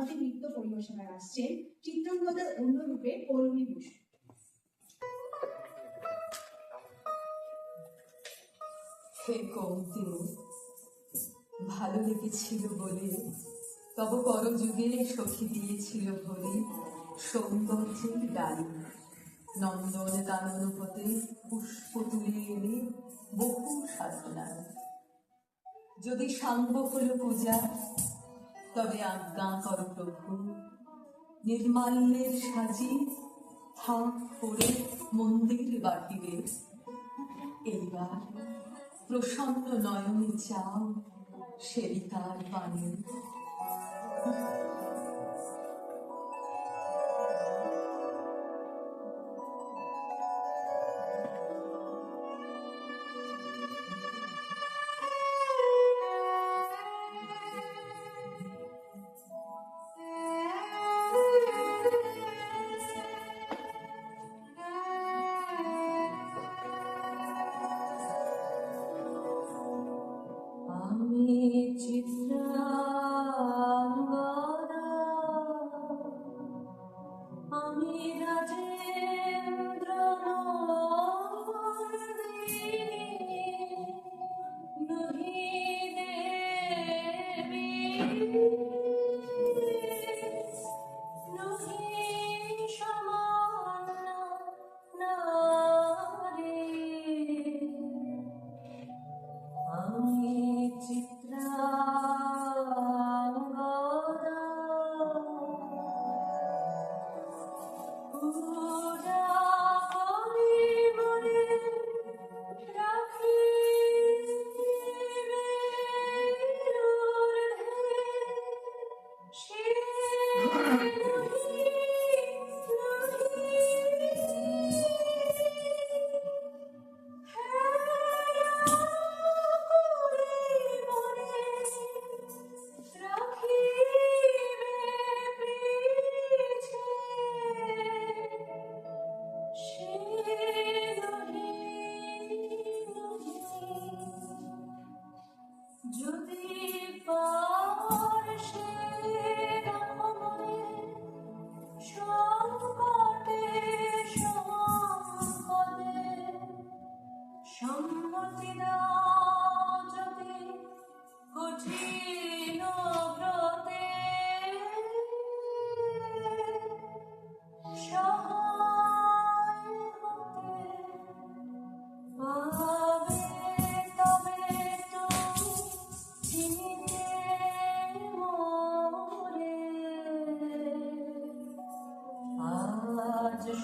আমাদের নৃত্য পরিবেশনায় আসছেন চিত্রাঙ্গদার অন্য রূপে পৌলমী বসু। হে কৌন্তেয়, ভালো লেগেছিল বলে তব করযুগে সখী দিয়েছিল ভরে সৌন্দর্যের ডালি। নন্দন কাননপথে পুষ্প তুলে এনে বহু সাধনায়। যদি সাঙ্গ হল পূজা, তবে আজ্ঞা কর প্রভু, নির্মাল্যের সাজি থাক করে মন্দির বাহিরে। এইবার প্রসন্ন নয়নে চাও সেবিকার পানে।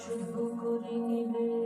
শুভ করে নেবে